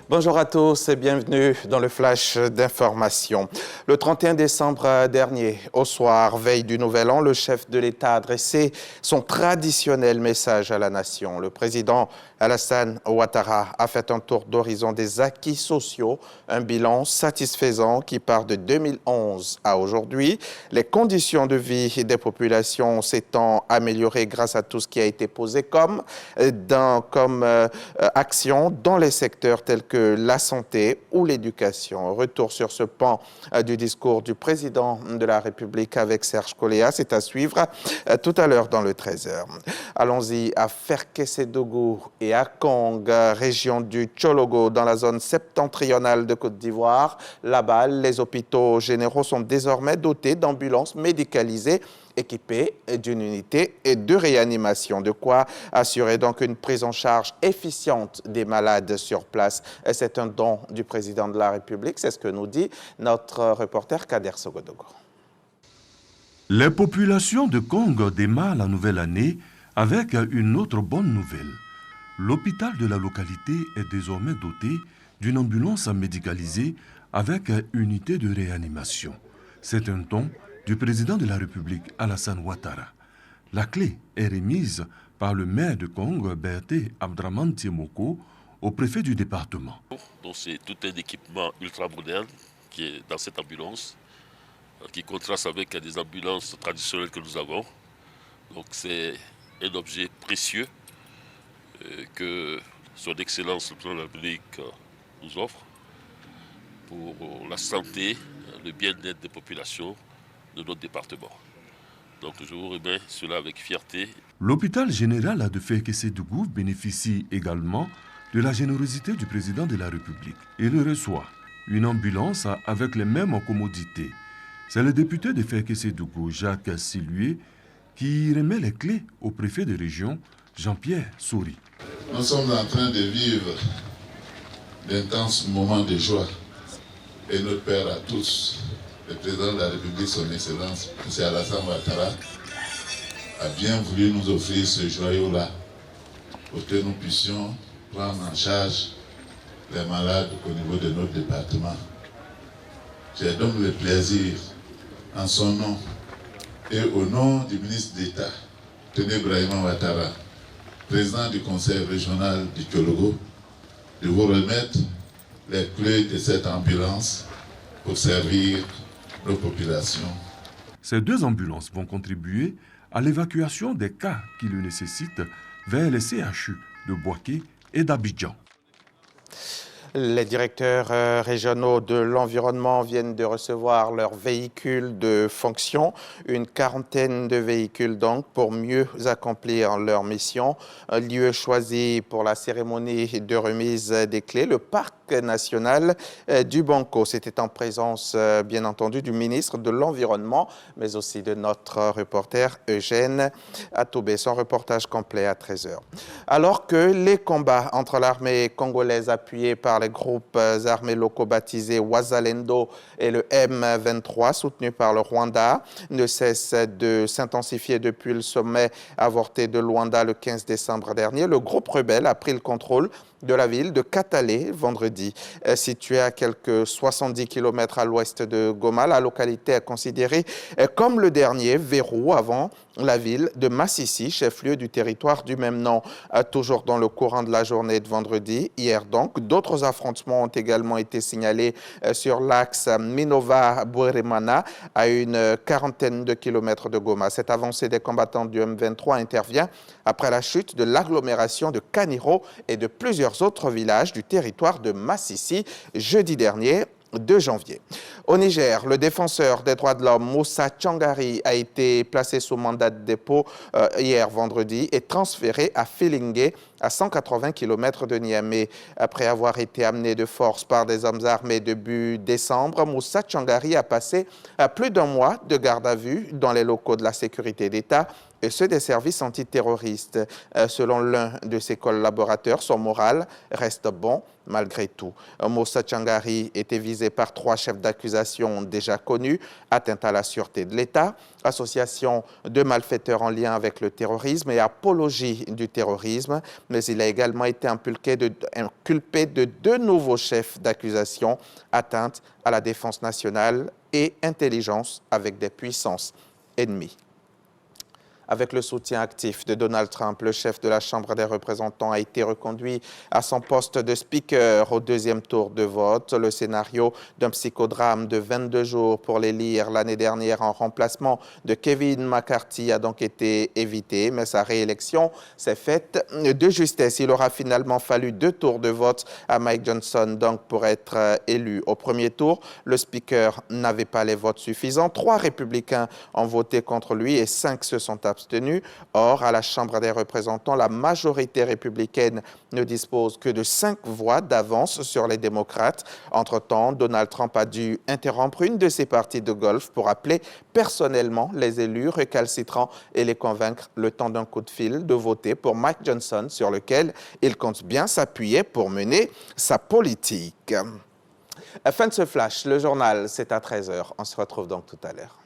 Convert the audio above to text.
Bonjour à tous et bienvenue dans le flash d'information. Le 31 décembre dernier, au soir, veille du Nouvel An, le chef de l'État a adressé son traditionnel message à la nation. Le président Alassane Ouattara a fait un tour d'horizon des acquis sociaux, un bilan satisfaisant qui part de 2011 à aujourd'hui. Les conditions de vie des populations s'étant améliorées grâce à tout ce qui a été posé comme action dans les secteurs tels que la santé ou l'éducation. Retour sur ce pan du discours du président de la République avec Serge Koléa. C'est à suivre tout à l'heure dans le 13h. Allons-y à Ferkessédougou et à Kong, région du Tchologo, dans la zone septentrionale de Côte d'Ivoire. Là-bas, les hôpitaux généraux sont désormais dotés d'ambulances médicalisées équipés d'une unité de réanimation. De quoi assurer donc une prise en charge efficiente des malades sur place. C'est un don du président de la République, c'est ce que nous dit notre reporter Kader Sogodogo. Les populations de Kong démarrent la nouvelle année avec une autre bonne nouvelle. L'hôpital de la localité est désormais doté d'une ambulance médicalisée avec unité de réanimation. C'est un don du président de la République, Alassane Ouattara. La clé est remise par le maire de Kong, Berté Abdraman Tiemoko, au préfet du département. Donc c'est tout un équipement ultra moderne qui est dans cette ambulance, qui contraste avec des ambulances traditionnelles que nous avons. Donc c'est un objet précieux que son Excellence le président de la République nous offre pour la santé, le bien-être des populations de notre département. Donc je vous remets cela avec fierté. L'hôpital général de Ferkessédougou bénéficie également de la générosité du président de la République. Il reçoit une ambulance avec les mêmes commodités. C'est le député de Ferkessédougou, Jacques Silué, qui remet les clés au préfet de région, Jean-Pierre Souris. Nous sommes en train de vivre d'intenses moments de joie et notre Père à tous, le président de la République, son Excellence, M. Alassane Ouattara, a bien voulu nous offrir ce joyau-là pour que nous puissions prendre en charge les malades au niveau de notre département. J'ai donc le plaisir, en son nom et au nom du ministre d'État, Tene Brahima Ouattara, président du conseil régional du Tchologo, de vous remettre les clés de cette ambulance pour servir nos populations. Ces deux ambulances vont contribuer à l'évacuation des cas qui le nécessitent vers les CHU de Bouaké et d'Abidjan. Les directeurs régionaux de l'environnement viennent de recevoir leurs véhicules de fonction, une quarantaine de véhicules donc pour mieux accomplir leur mission. Un lieu choisi pour la cérémonie de remise des clés, le parc national du Banco. C'était en présence bien entendu du ministre de l'Environnement, mais aussi de notre reporter Eugène Atoubé. Son reportage complet à 13h. Alors que les combats entre l'armée congolaise appuyée par les groupes armés locaux baptisés Wazalendo et le M23 soutenu par le Rwanda ne cessent de s'intensifier depuis le sommet avorté de Luanda le 15 décembre dernier. Le groupe rebelle a pris le contrôle de la ville de Katale vendredi. Située à quelques 70 km à l'ouest de Goma, la localité est considérée comme le dernier verrou avant la ville de Massissi, chef-lieu du territoire du même nom. Toujours dans le courant de la journée de vendredi, hier donc, d'autres affrontements ont également été signalés sur l'axe Minova-Bweremana à une quarantaine de kilomètres de Goma. Cette avancée des combattants du M23 intervient après la chute de l'agglomération de Kaniro et de plusieurs autres villages du territoire de Massissi jeudi dernier, 2 janvier. Au Niger, le défenseur des droits de l'homme Moussa Tchangari a été placé sous mandat de dépôt hier vendredi et transféré à Filingué, à 180 km de Niamey. Après avoir été amené de force par des hommes armés début décembre, Moussa Tchangari a passé plus d'1 mois de garde à vue dans les locaux de la sécurité d'État et ceux des services antiterroristes. Selon l'un de ses collaborateurs, son moral reste bon malgré tout. Moussa Tchangari était visé par 3 chefs d'accusation déjà connus: atteinte à la sûreté de l'État, association de malfaiteurs en lien avec le terrorisme et apologie du terrorisme. mais il a également été inculpé de 2 nouveaux chefs d'accusation, atteinte à la défense nationale et intelligence avec des puissances ennemies. Avec le soutien actif de Donald Trump, le chef de la Chambre des représentants a été reconduit à son poste de speaker au 2e tour de vote. Le scénario d'un psychodrame de 22 jours pour l'élire l'année dernière en remplacement de Kevin McCarthy a donc été évité, mais sa réélection s'est faite de justesse. Il aura finalement fallu 2 tours de vote à Mike Johnson donc pour être élu. Au premier tour, le speaker n'avait pas les votes suffisants. 3 républicains ont voté contre lui et 5 se sont abstenus. Or, à la Chambre des représentants, la majorité républicaine ne dispose que de 5 voix d'avance sur les démocrates. Entre-temps, Donald Trump a dû interrompre une de ses parties de golf pour appeler personnellement les élus récalcitrants et les convaincre le temps d'un coup de fil de voter pour Mike Johnson, sur lequel il compte bien s'appuyer pour mener sa politique. Fin de ce flash, le journal, c'est à 13h. On se retrouve donc tout à l'heure.